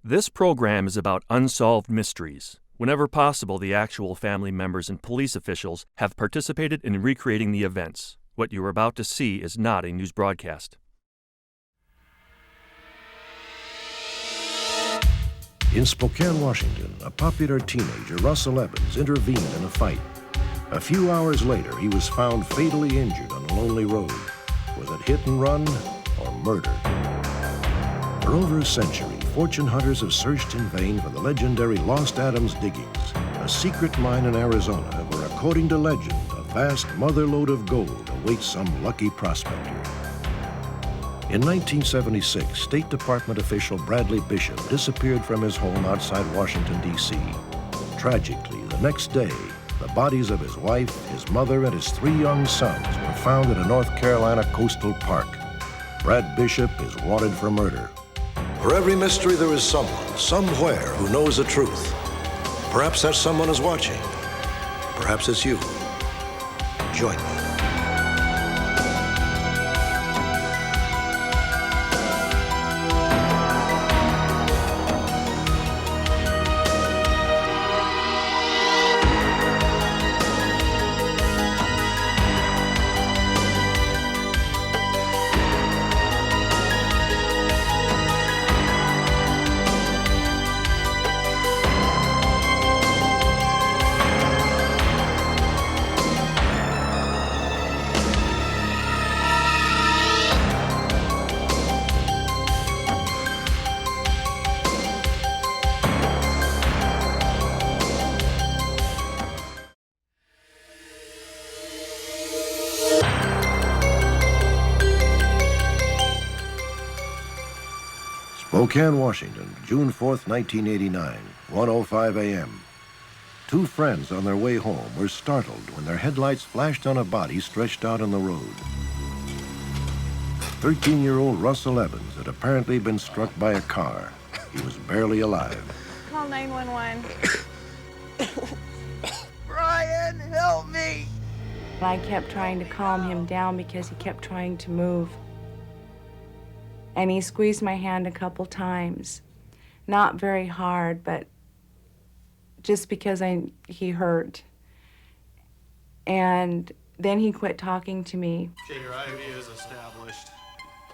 This program is about unsolved mysteries. Whenever possible, the actual family members and police officials have participated in recreating the events. What you are about to see is not a news broadcast. In Spokane, Washington, a popular teenager, Russell Evans, intervened in a fight. A few hours later, he was found fatally injured on a lonely road. Was it hit and run or murder? For over a century, fortune hunters have searched in vain for the legendary Lost Adams diggings, a secret mine in Arizona where, according to legend, a vast motherlode of gold awaits some lucky prospector. In 1976, State Department official Bradley Bishop disappeared from his home outside Washington, D.C. Tragically, the next day, the bodies of his wife, his mother, and his 3 young sons were found in a North Carolina coastal park. Brad Bishop is wanted for murder. For every mystery, there is someone, somewhere, who knows the truth. Perhaps that someone is watching. Perhaps it's you. Join me. Spokane, Washington, June 4th, 1989, 1:05 a.m. 2 friends on their way home were startled when their headlights flashed on a body stretched out on the road. 13-year-old Russell Evans had apparently been struck by a car. He was barely alive. Call 911. Brian, help me! I kept trying to calm him down because he kept trying to move. And he squeezed my hand a couple times. Not very hard, but just because he hurt. And then he quit talking to me. Okay, your IV is established.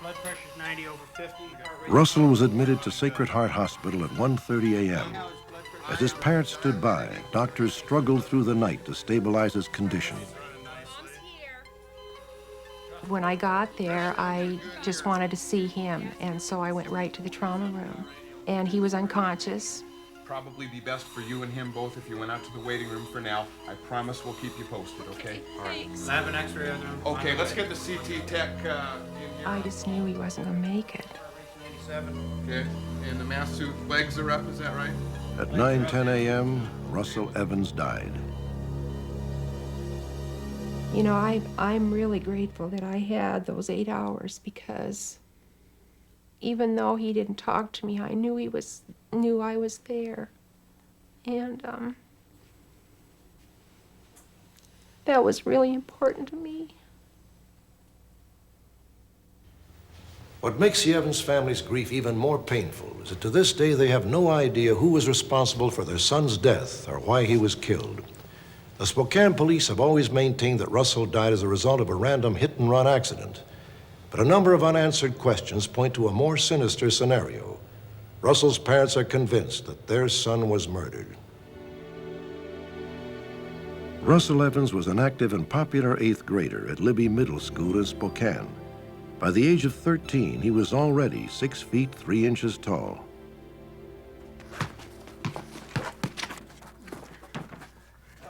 Blood pressure's 90/50. Russell was admitted to Sacred Heart Hospital at 1:30 a.m. As his parents stood by, doctors struggled through the night to stabilize his condition. When I got there, I just wanted to see him, and so I went right to the trauma room. And he was unconscious. Probably be best for you and him both if you went out to the waiting room for now. I promise we'll keep you posted, okay? All right. I have an X-ray on him. Okay, let's get the CT tech in here. I just knew he wasn't gonna make it. 87. Okay, and the mask suit legs are up, is that right? At 9:10 a.m., Russell Evans died. You know, I'm really grateful that I had those 8 hours, because even though he didn't talk to me, I knew knew I was there. And that was really important to me. What makes the Evans family's grief even more painful is that to this day they have no idea who was responsible for their son's death or why he was killed. The Spokane police have always maintained that Russell died as a result of a random hit-and-run accident. But a number of unanswered questions point to a more sinister scenario. Russell's parents are convinced that their son was murdered. Russell Evans was an active and popular 8th grader at Libby Middle School in Spokane. By the age of 13, he was already 6 feet 3 inches tall.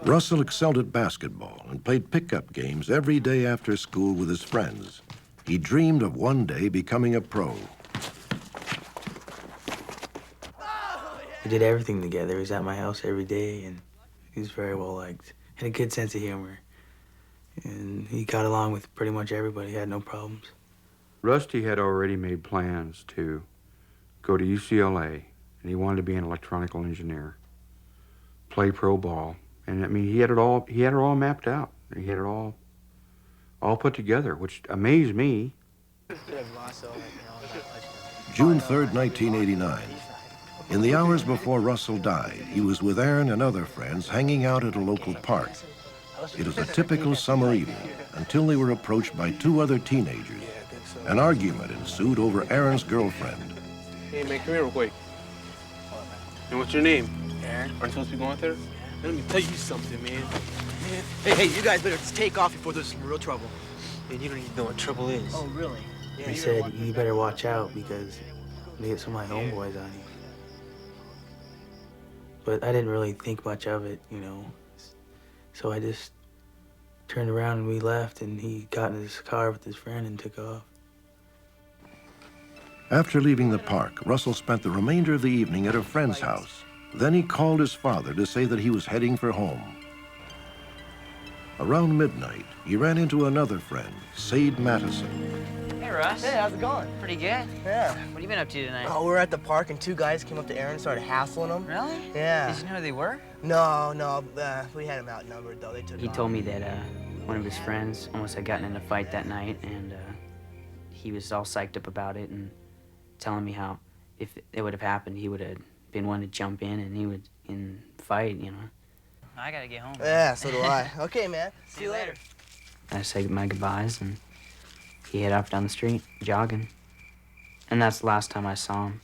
Russell excelled at basketball and played pickup games every day after school with his friends. He dreamed of one day becoming a pro. We did everything together. He was at my house every day, and he was very well liked. Had a good sense of humor. And he got along with pretty much everybody, he had no problems. Rusty had already made plans to go to UCLA, and he wanted to be an electronical engineer, play pro ball. And I mean, he had it all mapped out. He had it all put together, which amazed me. June 3rd, 1989. In the hours before Russell died, he was with Aaron and other friends hanging out at a local park. It was a typical summer evening until they were approached by two other teenagers. An argument ensued over Aaron's girlfriend. Hey, man, come here real quick. And what's your name? Aaron. Are you supposed to be going there? Let me tell you something, man. Hey, you guys better just take off before there's some real trouble. And you don't even know what trouble is. Oh, really? Yeah, he said you better watch out because they get some of my homeboys on you. But I didn't really think much of it, you know. So I just turned around and we left, and he got in his car with his friend and took off. After leaving the park, Russell spent the remainder of the evening at a friend's house. Then he called his father to say that he was heading for home. Around midnight, he ran into another friend, SEYD MATTESON. Hey, Russ. Hey, how's it going? Pretty good. Yeah. What have you been up to tonight? Oh, we were at the park and two guys came up to Aaron and started hassling him. Really? Yeah. Did you know who they were? No, we had him outnumbered though. They took He off. told me that one of his friends almost had gotten in a fight that night, and he was all psyched up about it and telling me how if it would have happened, he would have been one to jump in and he would fight, you know. I gotta get home. Yeah, so do I. Okay, man. See you later. I say my goodbyes, and he head off down the street, jogging. And that's the last time I saw him.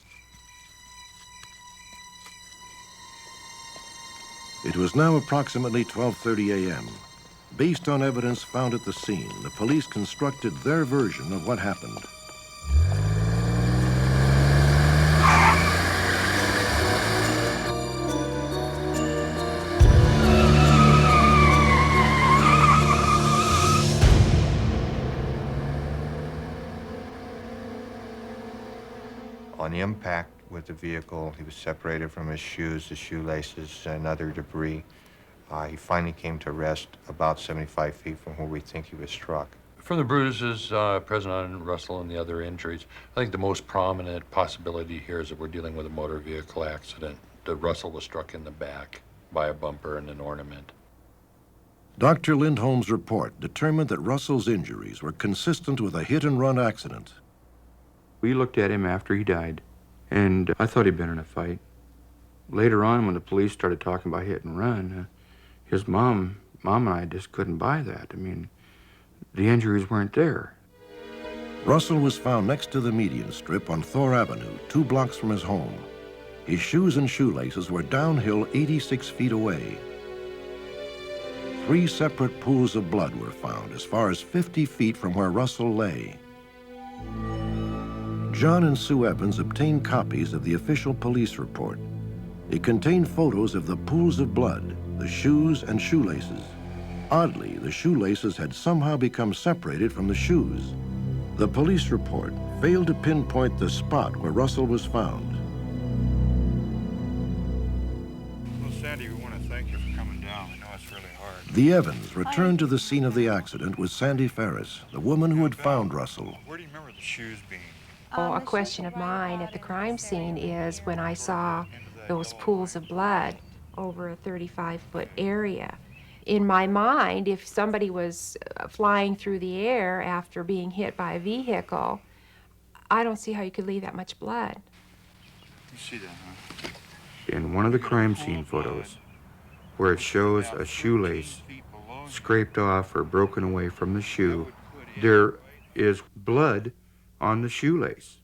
It was now approximately 12:30 a.m. Based on evidence found at the scene, the police constructed their version of what happened. On the impact with the vehicle, he was separated from his shoes, the shoelaces, and other debris. He finally came to rest about 75 feet from where we think he was struck. From the bruises present on Russell and the other injuries, I think the most prominent possibility here is that we're dealing with a motor vehicle accident, that Russell was struck in the back by a bumper and an ornament. Dr. Lindholm's report determined that Russell's injuries were consistent with a hit-and-run accident. We looked at him after he died, and I thought he'd been in a fight. Later on, when the police started talking about hit and run, his mom and I just couldn't buy that. I mean, the injuries weren't there. Russell was found next to the median strip on Thor Avenue, 2 blocks from his home. His shoes and shoelaces were downhill 86 feet away. 3 separate pools of blood were found as far as 50 feet from where Russell lay. John and Sue Evans obtained copies of the official police report. It contained photos of the pools of blood, the shoes and shoelaces. Oddly, the shoelaces had somehow become separated from the shoes. The police report failed to pinpoint the spot where Russell was found. Well, Sandy, we want to thank you for coming down. I know it's really hard. The Evans returned to the scene of the accident with Sandy Ferris, the woman who had found Russell. Where do you remember the shoes being? Oh, a question of mine at the crime scene is when I saw those pools of blood over a 35-foot area. In my mind, if somebody was flying through the air after being hit by a vehicle, I don't see how you could leave that much blood. You see that, huh? In one of the crime scene photos, where it shows a shoelace scraped off or broken away from the shoe, there is blood on the shoelace.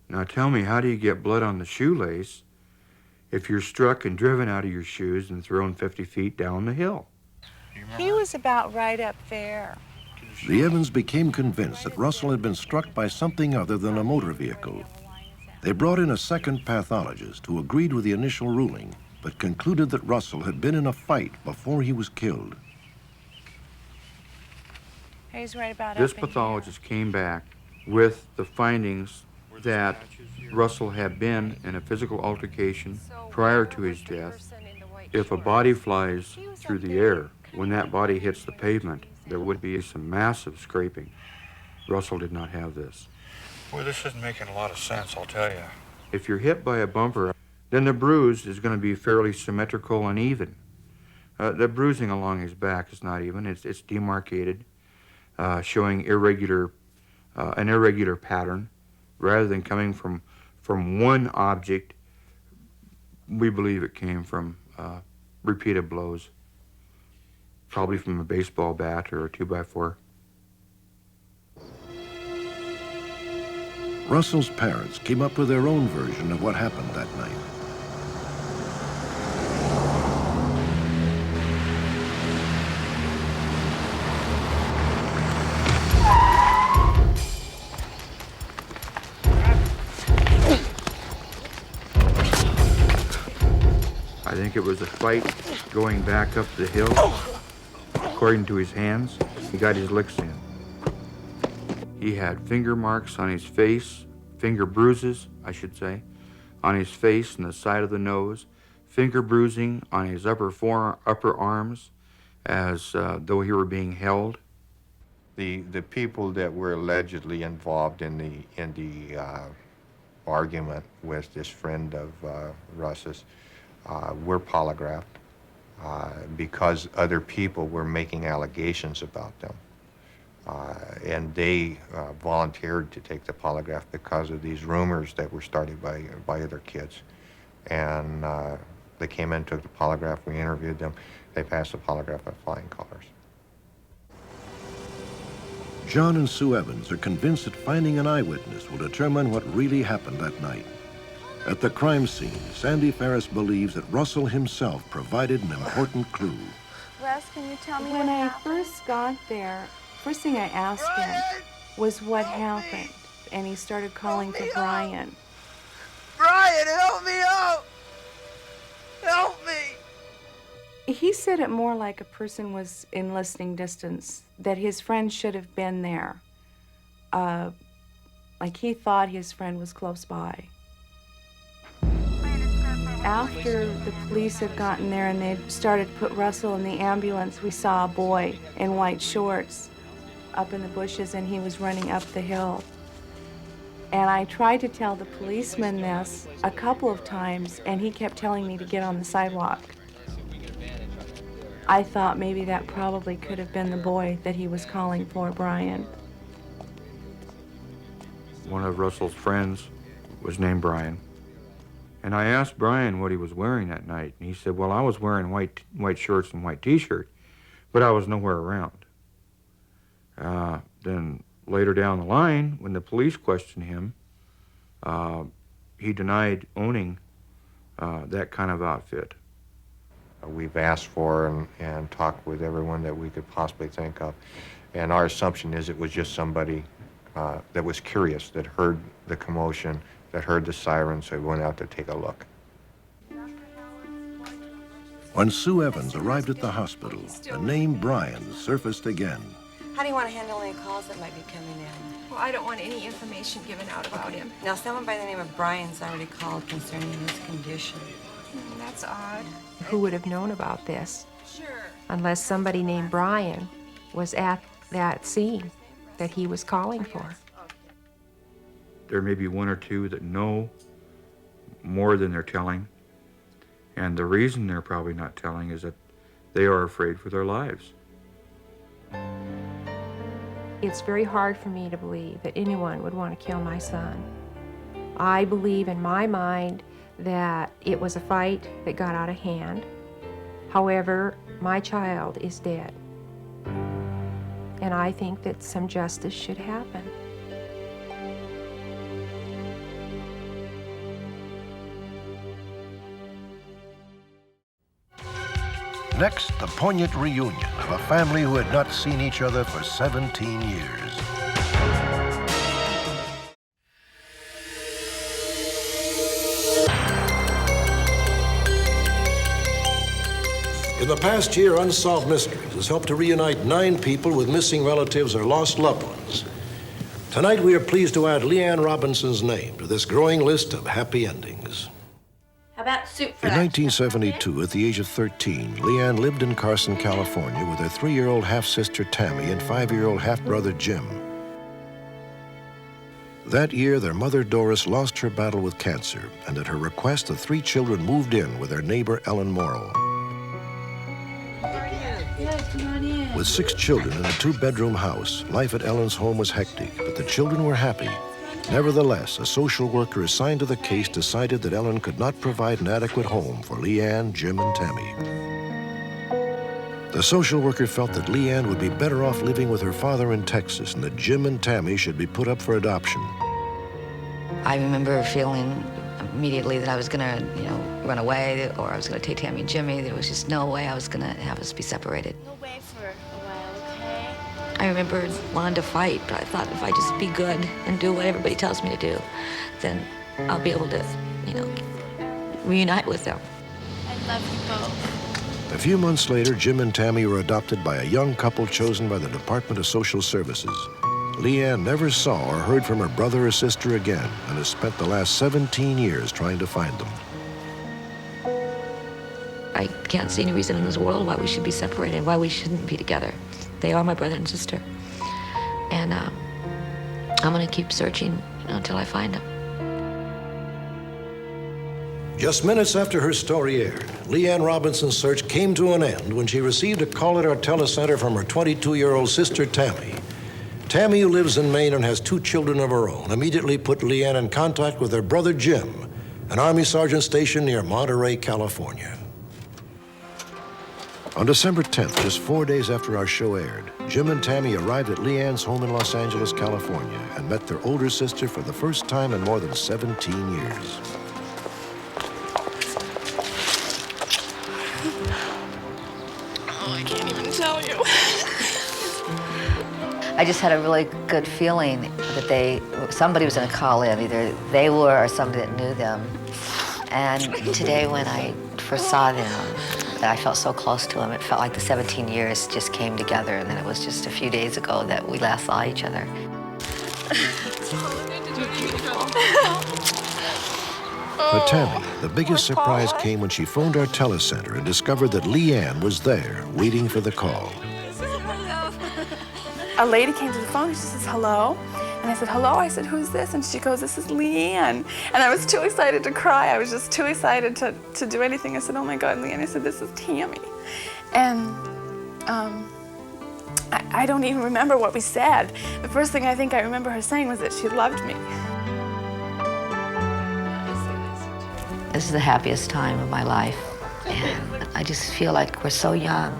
Now tell me, how do you get blood on the shoelace if you're struck and driven out of your shoes and thrown 50 feet down the hill? He was about right up there. The Evans became convinced that Russell had been struck by something other than a motor vehicle. They brought in a second pathologist who agreed with the initial ruling, but concluded that Russell had been in a fight before he was killed. He's right about This up in pathologist came back with the findings that Russell had been in a physical altercation prior to his death. If a body flies through the air, when that body hits the pavement, there would be some massive scraping. Russell did not have this. Well, this isn't making a lot of sense, I'll tell you. If you're hit by a bumper, then the bruise is going to be fairly symmetrical and even. The bruising along his back is not even. It's demarcated, showing an irregular pattern, rather than coming from one object We believe it came from repeated blows, probably from a baseball bat or a 2x4. Russell's parents came up with their own version of what happened that night. I think it was a fight going back up the hill. According to his hands, he got his licks in. He had finger marks on his face, finger bruises, I should say, on his face and the side of the nose, finger bruising on his upper arms as though he were being held. The people that were allegedly involved in the argument with this friend of Russ's were polygraphed because other people were making allegations about them. And they volunteered to take the polygraph because of these rumors that were started by other kids. And they came in, took the polygraph, we interviewed them. They passed the polygraph with flying colors. John and Sue Evans are convinced that finding an eyewitness will determine what really happened that night. At the crime scene, Sandy Ferris believes that Russell himself provided an important clue. Russ, can you tell me When what I happened? first got there, first thing I asked him was what happened, and he started calling for Brian. Brian, help me out! Help me! He said it more like a person was in listening distance, that his friend should have been there. Like he thought his friend was close by. After the police had gotten there and they'd started to put Russell in the ambulance, we saw a boy in white shorts up in the bushes, and he was running up the hill. And I tried to tell the policeman this a couple of times, and he kept telling me to get on the sidewalk. I thought maybe that probably could have been the boy that he was calling for, Brian. One of Russell's friends was named Brian. And I asked Brian what he was wearing that night, and he said, well, I was wearing white shorts and white t-shirt, but I was nowhere around. Then later down the line, when the police questioned him, he denied owning that kind of outfit. We've asked for and talked with everyone that we could possibly think of, and our assumption is it was just somebody that was curious, that heard the commotion, that heard the sirens, so went out to take a look. When Sue Evans arrived at the hospital, the name Brian surfaced again. How do you want to handle any calls that might be coming in? Well, I don't want any information given out about him. Now, someone by the name of Brian's already called concerning his condition. That's odd. Who would have known about this? Sure. Unless somebody named Brian was at that scene that he was calling for. There may be one or two that know more than they're telling. And the reason they're probably not telling is that they are afraid for their lives. It's very hard for me to believe that anyone would want to kill my son. I believe in my mind that it was a fight that got out of hand. However, my child is dead. And I think that some justice should happen. Next, the poignant reunion of a family who had not seen each other for 17 years. In the past year, Unsolved Mysteries has helped to reunite 9 people with missing relatives or lost loved ones. Tonight, we are pleased to add Leanne Robinson's name to this growing list of happy endings. How about soup for In that? 1972, at the age of 13, Leanne lived in Carson, California with her 3-year-old half-sister Tammi and 5-year-old half-brother Jim. That year, their mother Doris lost her battle with cancer, and at her request, the 3 children moved in with their neighbor Ellen Morrill. With 6 children in a 2-bedroom house, life at Ellen's home was hectic, but the children were happy. Nevertheless, a social worker assigned to the case decided that Ellen could not provide an adequate home for Leanne, Jim, and Tammy. The social worker felt that Leanne would be better off living with her father in Texas and that Jim and Tammy should be put up for adoption. I remember feeling immediately that I was gonna, run away, or I was gonna take Tammy and Jimmy. There was just no way I was gonna have us be separated. Go away for a while, okay? I remember wanting to fight, but I thought if I just be good and do what everybody tells me to do, then I'll be able to, reunite with them. I love you both. A few months later, Jim and Tammy were adopted by a young couple chosen by the Department of Social Services. Leanne never saw or heard from her brother or sister again and has spent the last 17 years trying to find them. I can't see any reason in this world why we should be separated, why we shouldn't be together. They are my brother and sister. And I'm gonna keep searching until I find them. Just minutes after her story aired, Leanne Robinson's search came to an end when she received a call at our telecenter from her 22-year-old sister, Tammy. Tammy, who lives in Maine and has 2 children of her own, immediately put Leanne in contact with her brother, Jim, an Army sergeant stationed near Monterey, California. On December 10th, just 4 days after our show aired, Jim and Tammy arrived at Leanne's home in Los Angeles, California, and met their older sister for the first time in more than 17 years. Oh, I can't even tell you. I just had a really good feeling that somebody was gonna call in, either they were or somebody that knew them. And today when I first saw them, I felt so close to them. It felt like the 17 years just came together, and then it was just a few days ago that we last saw each other. For Tammy, the biggest surprise came when she phoned our telecenter and discovered that Leanne was there, waiting for the call. A lady came to the phone and she says, hello. And I said, hello. I said, who's this? And she goes, this is Leanne. And I was too excited to cry. I was just too excited to do anything. I said, oh my God, Leanne. I said, this is Tammy. And I don't even remember what we said. The first thing I think I remember her saying was that she loved me. This is the happiest time of my life. And I just feel like we're so young.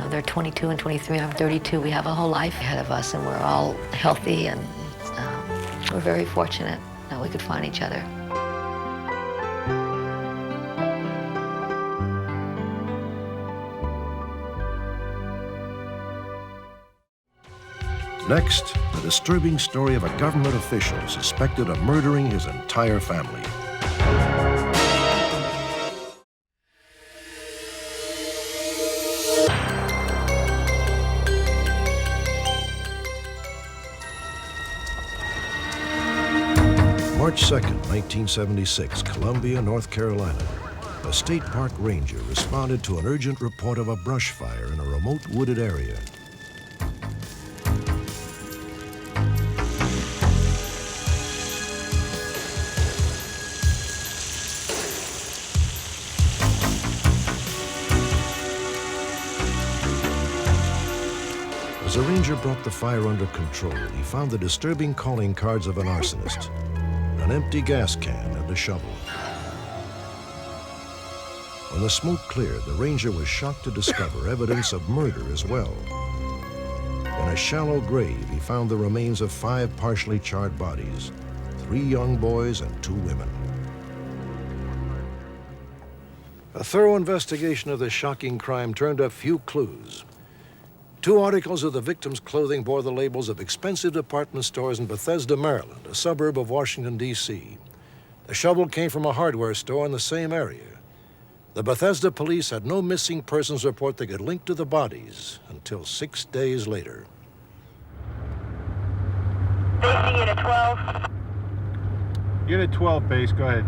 They're 22 and 23, I'm 32. We have a whole life ahead of us, and we're all healthy, and we're very fortunate that we could find each other. Next, the disturbing story of a government official suspected of murdering his entire family. March 2nd, 1976, Columbia, North Carolina. A state park ranger responded to an urgent report of a brush fire in a remote wooded area. As the ranger brought the fire under control, he found the disturbing calling cards of an arsonist. An empty gas can and a shovel. When the smoke cleared, the ranger was shocked to discover evidence of murder as well. In a shallow grave, he found the remains of 5 partially charred bodies, 3 young boys and 2 women. A thorough investigation of this shocking crime turned up few clues. 2 articles of the victim's clothing bore the labels of expensive department stores in Bethesda, Maryland, a suburb of Washington, D.C. The shovel came from a hardware store in the same area. The Bethesda police had no missing persons report they could link to the bodies until 6 days later. Safety Unit 12. Unit 12, base, go ahead.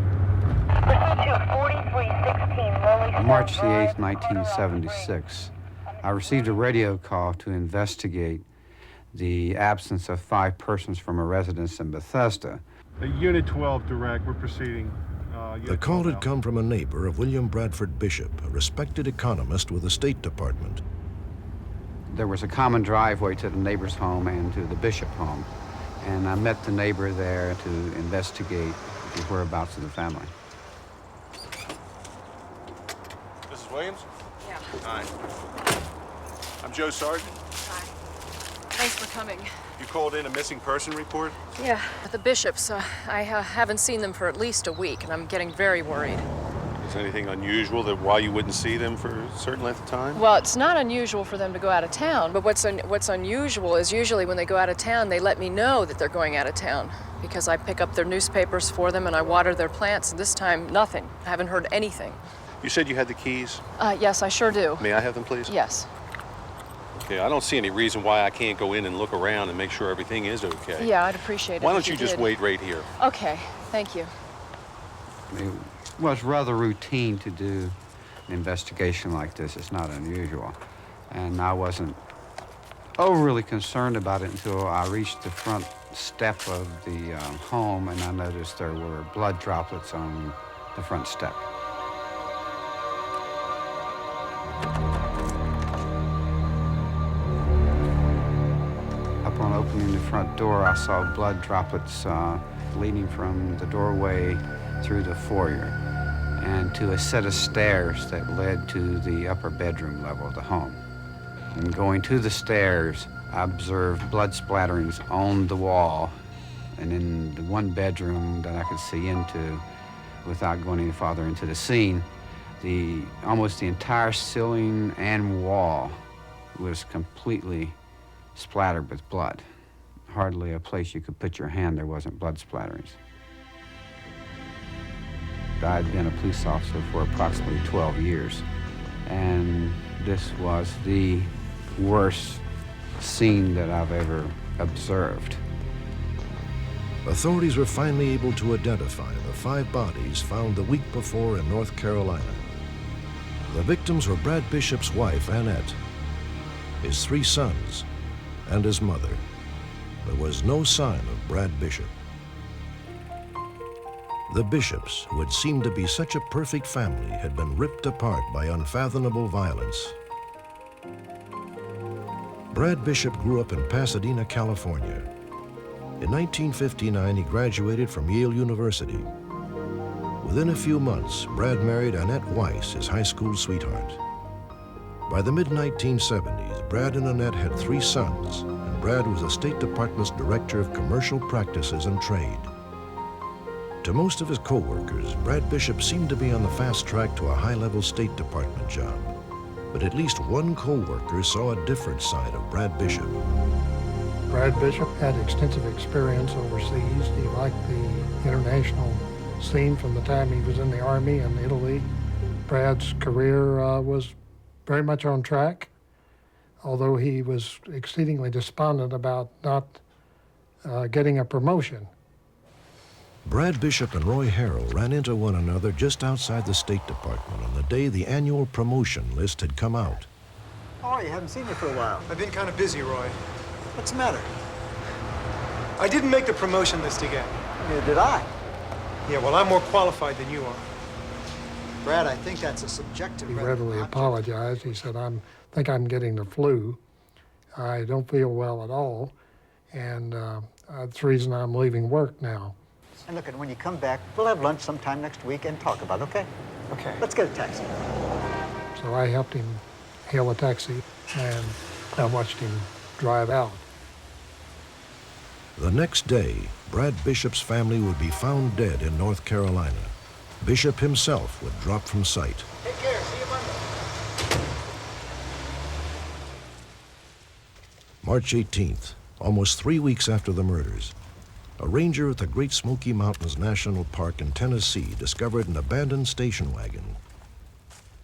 Pursuit to 4316 Rolling March the 8th, 1976. I received a radio call to investigate the absence of 5 persons from a residence in Bethesda. Unit 12, direct, we're proceeding. The call had come from a neighbor of William Bradford Bishop, a respected economist with the State Department. There was a common driveway to the neighbor's home and to the Bishop home, and I met the neighbor there to investigate the whereabouts of the family. Mrs. Williams? Yeah. Hi. I'm Joe Sargent. Hi. Thanks for coming. You called in a missing person report? Yeah, the Bishops. I haven't seen them for at least a week, and I'm getting very worried. Is there anything unusual that why you wouldn't see them for a certain length of time? Well, it's not unusual for them to go out of town, but what's unusual is usually when they go out of town, they let me know that they're going out of town because I pick up their newspapers for them and I water their plants. This time, nothing. I haven't heard anything. You said you had the keys? Yes, I sure do. May I have them, please? Yes. Okay, I don't see any reason why I can't go in and look around and make sure everything is okay. Yeah, I'd appreciate it. Why don't if you just did. wait right here? Okay, thank you. It was rather routine to do an investigation like this. It's not unusual. And I wasn't overly concerned about it until I reached the front step of the home and I noticed there were blood droplets on the front step. Upon opening the front door, I saw blood droplets leading from the doorway through the foyer and to a set of stairs that led to the upper bedroom level of the home. And going to the stairs, I observed blood splatterings on the wall and in the one bedroom that I could see into without going any farther into the scene. Almost the entire ceiling and wall was completely splattered with blood. Hardly a place you could put your hand there wasn't blood splatterings. I had been a police officer for approximately 12 years, and this was the worst scene that I've ever observed. Authorities were finally able to identify the 5 bodies found the week before in North Carolina. The victims were Brad Bishop's wife, Annette, his 3 sons, and his mother. There was no sign of Brad Bishop. The Bishops, who had seemed to be such a perfect family, had been ripped apart by unfathomable violence. Brad Bishop grew up in Pasadena, California. In 1959, he graduated from Yale University. Within a few months, Brad married Annette Weiss, his high school sweetheart. By the mid-1970s, Brad and Annette had 3 sons, and Brad was the State Department's Director of Commercial Practices and Trade. To most of his co-workers, Brad Bishop seemed to be on the fast track to a high-level State Department job. But at least one co-worker saw a different side of Brad Bishop. Brad Bishop had extensive experience overseas. He liked the international scene from the time he was in the Army in Italy. Brad's career was very much on track, although he was exceedingly despondent about not getting a promotion. Brad Bishop and Roy Harrell ran into one another just outside the State Department on the day the annual promotion list had come out. Oh, you haven't seen you for a while. I've been kind of busy, Roy. What's the matter? I didn't make the promotion list again. Neither did I. Yeah, well, I'm more qualified than you are. Brad, I think that's a subjective... He readily apologized. He said, I think I'm getting the flu. I don't feel well at all, and that's the reason I'm leaving work now. And look, and when you come back, we'll have lunch sometime next week and talk about it, okay? Okay. Let's get a taxi. So I helped him hail a taxi, and I watched him drive out. The next day, Brad Bishop's family would be found dead in North Carolina. Bishop himself would drop from sight. Take care. See you Monday. March 18th, almost 3 weeks after the murders, a ranger at the Great Smoky Mountains National Park in Tennessee discovered an abandoned station wagon.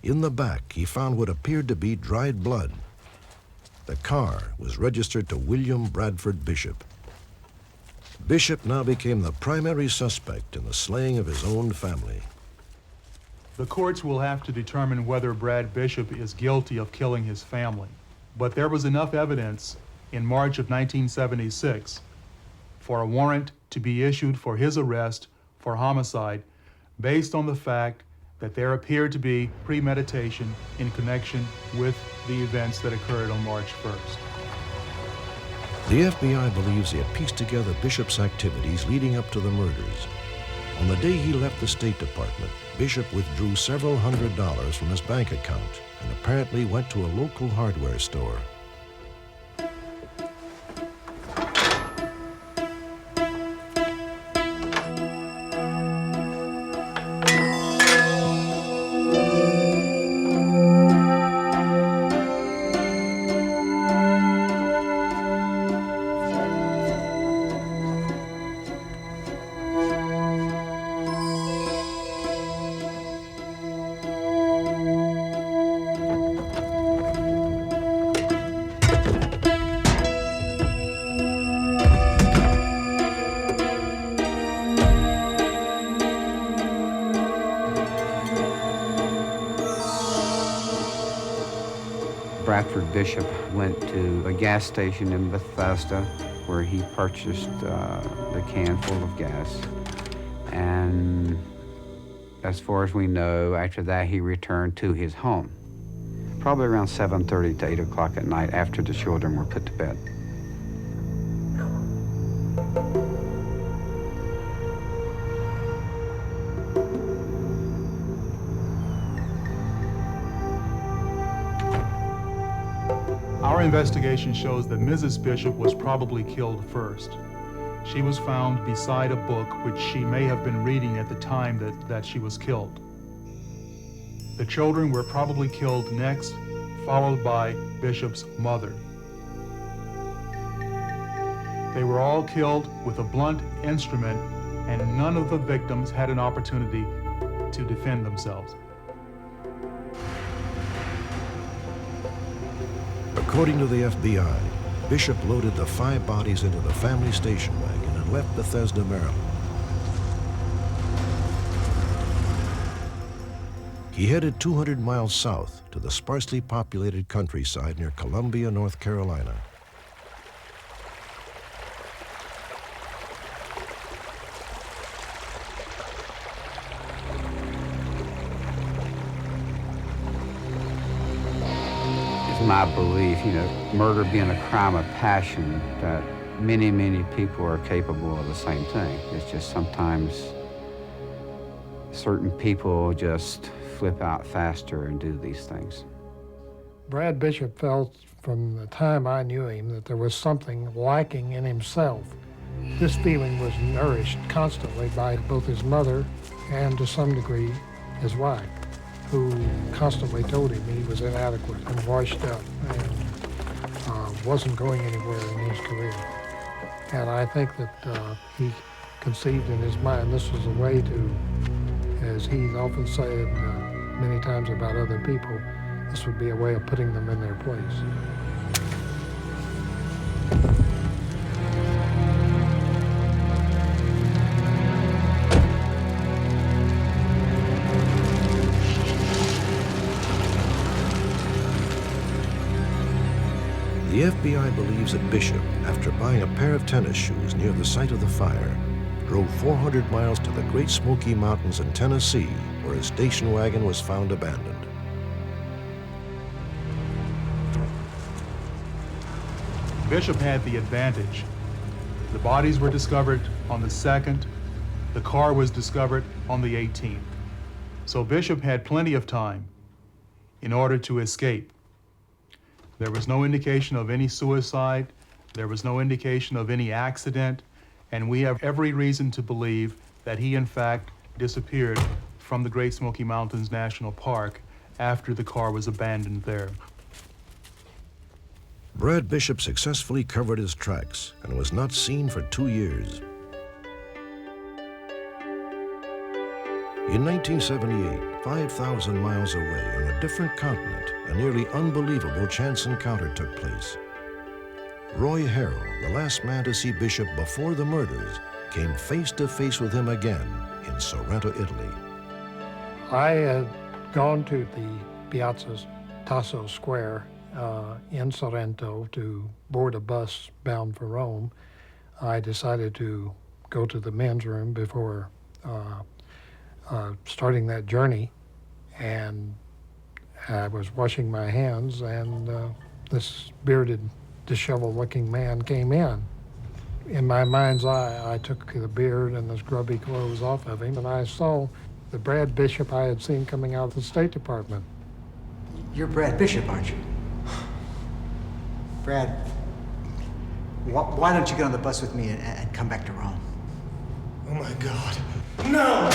In the back, he found what appeared to be dried blood. The car was registered to William Bradford Bishop. Bishop now became the primary suspect in the slaying of his own family. The courts will have to determine whether Brad Bishop is guilty of killing his family. But there was enough evidence in March of 1976 for a warrant to be issued for his arrest for homicide based on the fact that there appeared to be premeditation in connection with the events that occurred on March 1st. The FBI believes they had pieced together Bishop's activities leading up to the murders. On the day he left the State Department, Bishop withdrew several $100s from his bank account and apparently went to a local hardware store. Bradford Bishop went to a gas station in Bethesda where he purchased the can full of gas. And as far as we know, after that he returned to his home, probably around 7:30 to 8 o'clock at night after the children were put to bed. Our investigation shows that Mrs. Bishop was probably killed first. She was found beside a book which she may have been reading at the time that she was killed. The children were probably killed next, followed by Bishop's mother. They were all killed with a blunt instrument, and none of the victims had an opportunity to defend themselves. According to the FBI, Bishop loaded the 5 bodies into the family station wagon and left Bethesda, Maryland. He headed 200 miles south to the sparsely populated countryside near Columbia, North Carolina. My belief, murder being a crime of passion, that many, many people are capable of the same thing. It's just sometimes certain people just flip out faster and do these things. Brad Bishop felt from the time I knew him that there was something lacking in himself. This feeling was nourished constantly by both his mother and, to some degree, his wife, who constantly told him he was inadequate and washed up and wasn't going anywhere in his career. And I think that he conceived in his mind this was a way to, as he's often said many times about other people, this would be a way of putting them in their place. The FBI believes that Bishop, after buying a pair of tennis shoes near the site of the fire, drove 400 miles to the Great Smoky Mountains in Tennessee, where his station wagon was found abandoned. Bishop had the advantage. The bodies were discovered on the 2nd. The car was discovered on the 18th. So Bishop had plenty of time in order to escape. There was no indication of any suicide. There was no indication of any accident. And we have every reason to believe that he, in fact, disappeared from the Great Smoky Mountains National Park after the car was abandoned there. Brad Bishop successfully covered his tracks and was not seen for 2 years. In 1978, 5,000 miles away on a different continent, a nearly unbelievable chance encounter took place. Roy Harrell, the last man to see Bishop before the murders, came face to face with him again in Sorrento, Italy. I had gone to the Piazza Tasso Square in Sorrento to board a bus bound for Rome. I decided to go to the men's room before starting that journey, and I was washing my hands, and this bearded disheveled-looking man came in. In my mind's eye, I took the beard and the scrubby clothes off of him, and I saw the Brad Bishop I had seen coming out of the State Department. You're Brad Bishop, aren't you? Brad, why don't you get on the bus with me and come back to Rome? Oh my God. No!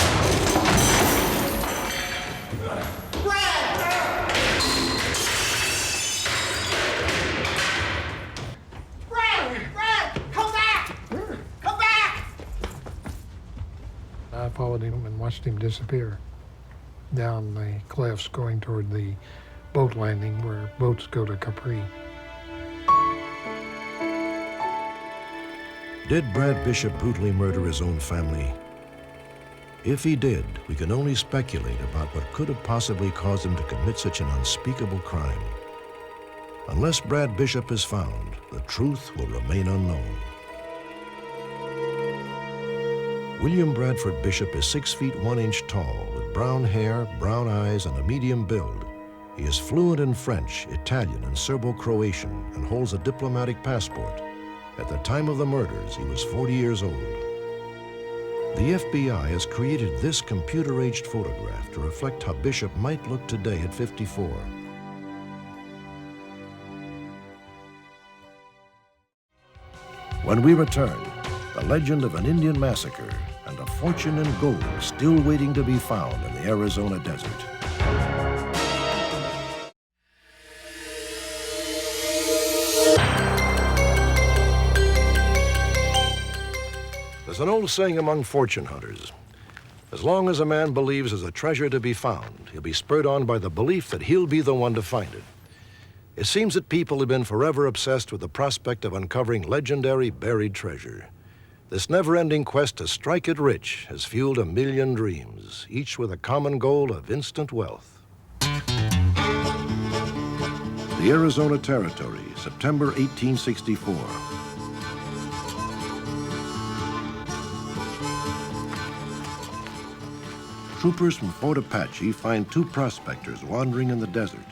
Brad, come back! Come back! I followed him and watched him disappear down the cliffs going toward the boat landing where boats go to Capri. Did Brad Bishop brutally murder his own family? If he did, we can only speculate about what could have possibly caused him to commit such an unspeakable crime. Unless Brad Bishop is found, the truth will remain unknown. William Bradford Bishop is 6 feet 1 inch tall, with brown hair, brown eyes, and a medium build. He is fluent in French, Italian, and Serbo-Croatian, and holds a diplomatic passport. At the time of the murders, he was 40 years old. The FBI has created this computer-aged photograph to reflect how Bishop might look today at 54. When we return, the legend of an Indian massacre and a fortune in gold still waiting to be found in the Arizona desert. There's an old saying among fortune hunters. As long as a man believes there's a treasure to be found, he'll be spurred on by the belief that he'll be the one to find it. It seems that people have been forever obsessed with the prospect of uncovering legendary buried treasure. This never-ending quest to strike it rich has fueled a million dreams, each with a common goal of instant wealth. The Arizona Territory, September 1864. Troopers from Fort Apache find 2 prospectors wandering in the desert.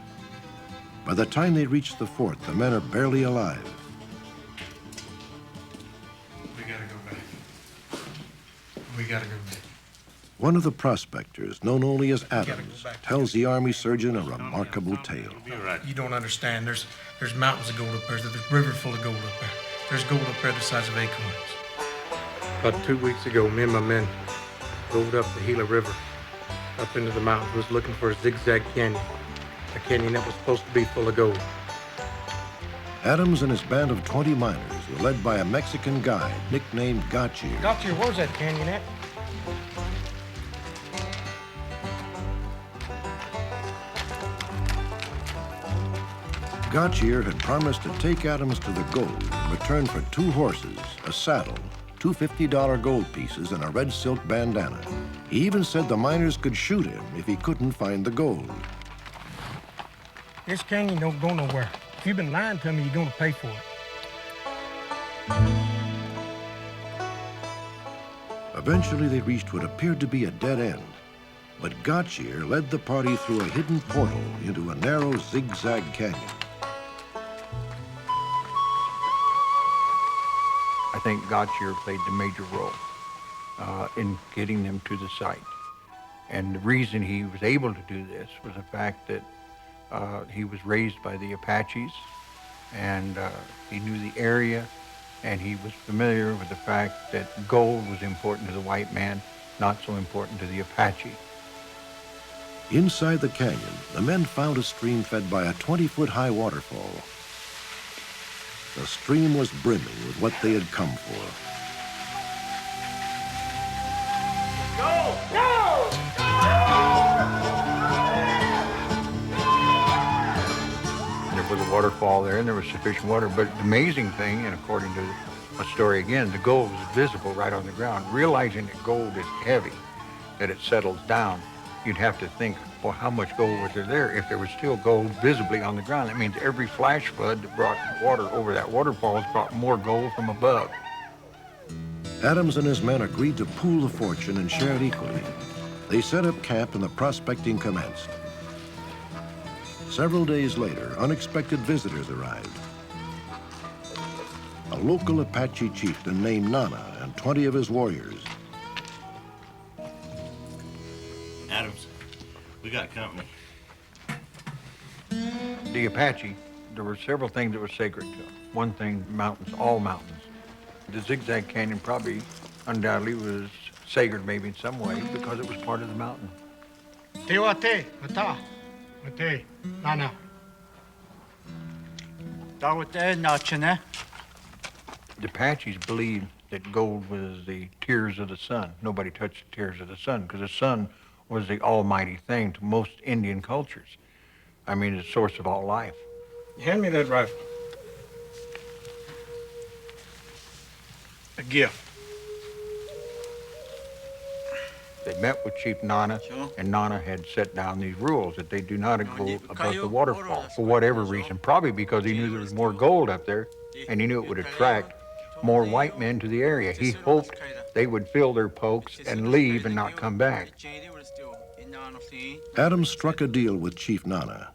By the time they reach the fort, the men are barely alive. We gotta go back. We gotta go back. One of the prospectors, known only as Adams, tells the Army surgeon a remarkable tale. You don't understand. There's mountains of gold up there. There's a river full of gold up there. There's gold up there the size of acorns. About 2 weeks ago, me and my men rode up the Gila River, up into the mountains, was looking for a zigzag canyon, a canyon that was supposed to be full of gold. Adams and his band of 20 miners were led by a Mexican guide nicknamed Gotcha. Gotcha, where's that canyon at? Gotcha had promised to take Adams to the gold in return for 2 horses, a saddle, 2 $50 gold pieces, and a red silk bandana. He even said the miners could shoot him if he couldn't find the gold. This canyon don't go nowhere. If you've been lying to me, you're gonna pay for it. Eventually, they reached what appeared to be a dead end. But Gotcha led the party through a hidden portal into a narrow zigzag canyon. I think Gotcha played the major role in getting them to the site. And the reason he was able to do this was the fact that he was raised by the Apaches, and he knew the area, and he was familiar with the fact that gold was important to the white man, not so important to the Apache. Inside the canyon, the men found a stream fed by a 20-foot-high waterfall. The stream was brimming with what they had come for. Go! Go! There was a waterfall there, and there was sufficient water. But the amazing thing, and according to a story again, the gold was visible right on the ground. Realizing that gold is heavy, that it settles down, you'd have to think, well, how much gold was there? If there was still gold visibly on the ground, that means every flash flood that brought water over that waterfall has brought more gold from above. Adams and his men agreed to pool the fortune and share it equally. They set up camp and the prospecting commenced. Several days later, unexpected visitors arrived. local Apache chieftain named Nana and 20 of his warriors. Adams, we got company. The Apache, there were several things that were sacred to them. One thing, mountains, all mountains. The Zigzag Canyon probably, undoubtedly, was sacred maybe in some way because it was part of the mountain. Teote, Mata, Mate, Nana. The Apaches believed that gold was the tears of the sun. Nobody touched the tears of the sun because the sun was the almighty thing to most Indian cultures. I mean, it's the source of all life. Hand me that rifle. A gift. They met with Chief Nana, and Nana had set down these rules that they do not go above the waterfall for whatever reason, probably because he knew there was more gold up there, and he knew it would attract more white men to the area. He hoped they would fill their pokes and leave and not come back. Adams struck a deal with Chief Nana.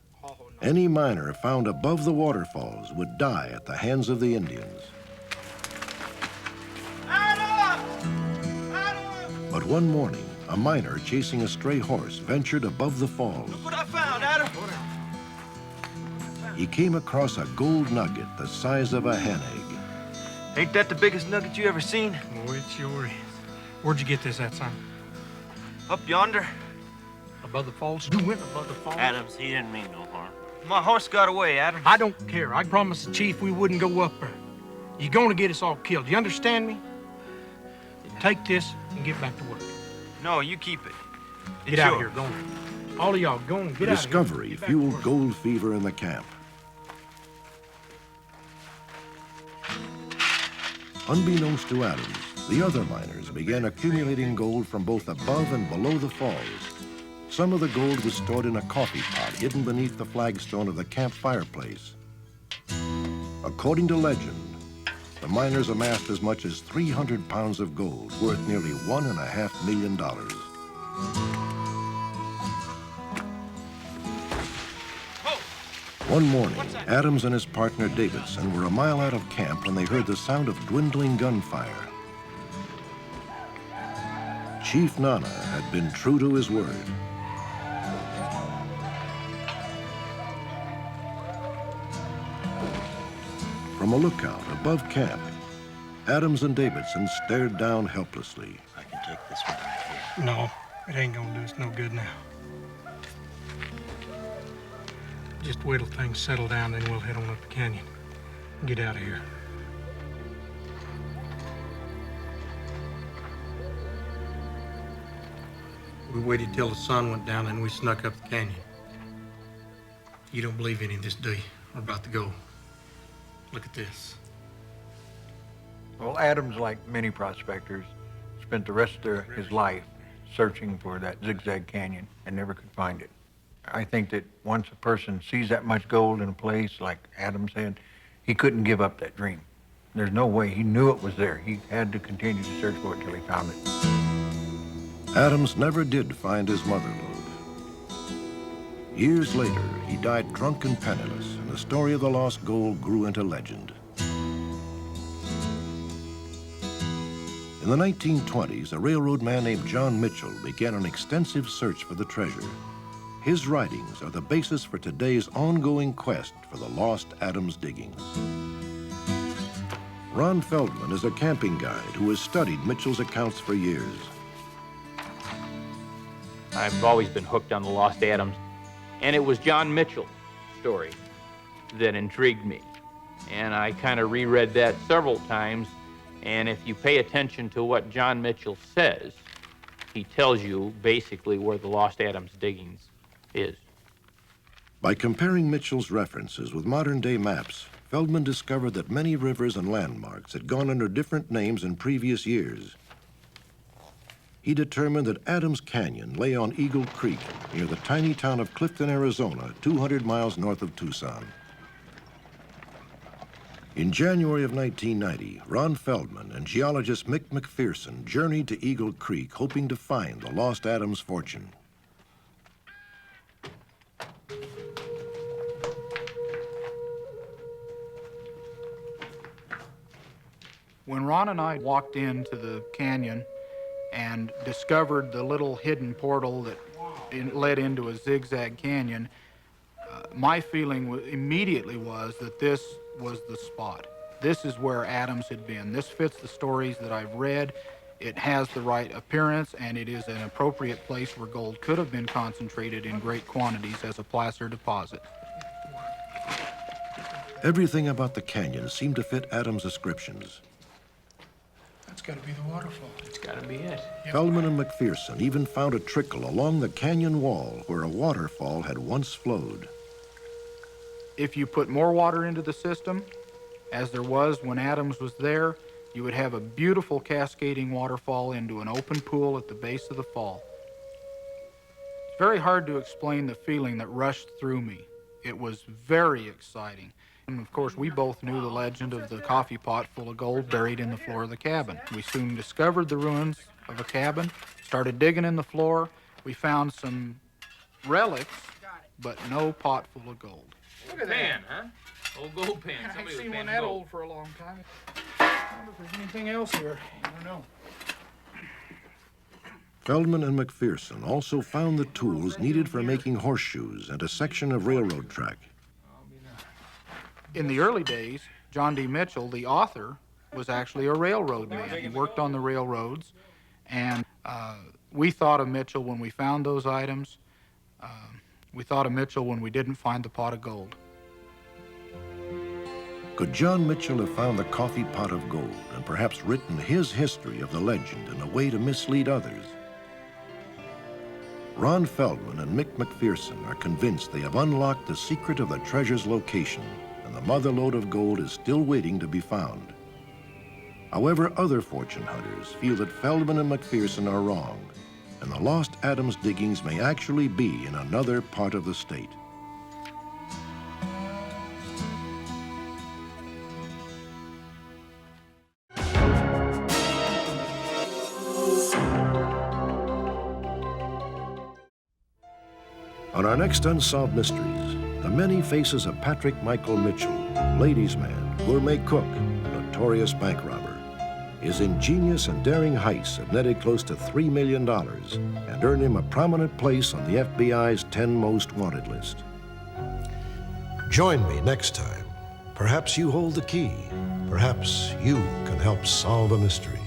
Any miner found above the waterfalls would die at the hands of the Indians. But one morning, a miner chasing a stray horse ventured above the falls. Look what I found, Adam. He came across a gold nugget the size of a hen egg. Ain't that the biggest nugget you ever seen? Oh, it sure is. Where'd you get this at, son? Up yonder. Above the falls? You went above the falls? Adams, he didn't mean no harm. My horse got away, Adam. I don't care. I promised the chief we wouldn't go up there. You're gonna get us all killed. You understand me? Take this and get back to work. No, you keep it. Get out of here, go on. All of y'all, go on, The get out of here. discovery fueled gold fever in the camp. Unbeknownst to Adams, the other miners began accumulating gold from both above and below the falls. Some of the gold was stored in a coffee pot hidden beneath the flagstone of the camp fireplace. According to legend, the miners amassed as much as 300 pounds of gold, worth nearly $1.5 million. One morning, Adams and his partner Davidson were a mile out of camp when they heard the sound of dwindling gunfire. Chief Nana had been true to his word. From a lookout above camp, Adams and Davidson stared down helplessly. I can take this one right here. No, it ain't gonna do us no good now. Just wait till things settle down, then we'll head on up the canyon. Get out of here. We waited till the sun went down, and we snuck up the canyon. You don't believe any of this, do you? We're about to go. Look at this. Well, Adams, like many prospectors, spent the rest of his life searching for that Zigzag Canyon and never could find it. I think that once a person sees that much gold in a place, like Adams had, he couldn't give up that dream. There's no way. He knew it was there. He had to continue to search for it till he found it. Adams never did find his motherlode. Years later, he died drunk and penniless, and the story of the lost gold grew into legend. In the 1920s, a railroad man named John Mitchell began an extensive search for the treasure. His writings are the basis for today's ongoing quest for the lost Adams diggings. Ron Feldman is a camping guide who has studied Mitchell's accounts for years. I've always been hooked on the lost Adams, and it was John Mitchell's story that intrigued me. And I kind of reread that several times, and if you pay attention to what John Mitchell says, he tells you basically where the lost Adams diggings is. By comparing Mitchell's references with modern-day maps, Feldman discovered that many rivers and landmarks had gone under different names in previous years. He determined that Adams Canyon lay on Eagle Creek near the tiny town of Clifton, Arizona, 200 miles north of Tucson. In January of 1990, Ron Feldman and geologist Mick McPherson journeyed to Eagle Creek hoping to find the lost Adams fortune. When Ron and I walked into the canyon and discovered the little hidden portal that led into a zigzag canyon, my feeling immediately was that this was the spot. This is where Adams had been. This fits the stories that I've read. It has the right appearance, and it is an appropriate place where gold could have been concentrated in great quantities as a placer deposit. Everything about the canyon seemed to fit Adams' descriptions. That's got to be the waterfall. It's got to be it. Feldman and McPherson even found a trickle along the canyon wall where a waterfall had once flowed. If you put more water into the system, as there was when Adams was there, you would have a beautiful cascading waterfall into an open pool at the base of the fall. It's very hard to explain the feeling that rushed through me. It was very exciting. And of course, we both knew the legend of the coffee pot full of gold buried in the floor of the cabin. We soon discovered the ruins of a cabin, started digging in the floor. We found some relics, but no pot full of gold. Look at that. Pan, huh? Old gold pan. I haven't Somebody seen was one panning that gold. old for a long time. I wonder if there's anything else here. I don't know. Feldman and McPherson also found the tools needed for making horseshoes and a section of railroad track. In the early days, John D. Mitchell, the author, was actually a railroad man. He worked on the railroads, and we thought of Mitchell when we found those items. We thought of Mitchell when we didn't find the pot of gold. Could John Mitchell have found the coffee pot of gold and perhaps written his history of the legend in a way to mislead others? Ron Feldman and Mick McPherson are convinced they have unlocked the secret of the treasure's location, and the mother lode of gold is still waiting to be found. However, other fortune hunters feel that Feldman and McPherson are wrong, and the lost Adams diggings may actually be in another part of the state. On our next Unsolved Mysteries, the many faces of Patrick Michael Mitchell, ladies' man, gourmet cook, notorious bank robber. His ingenious and daring heists have netted close to $3 million and earned him a prominent place on the FBI's 10 most wanted list. Join me next time. Perhaps you hold the key. Perhaps you can help solve a mystery.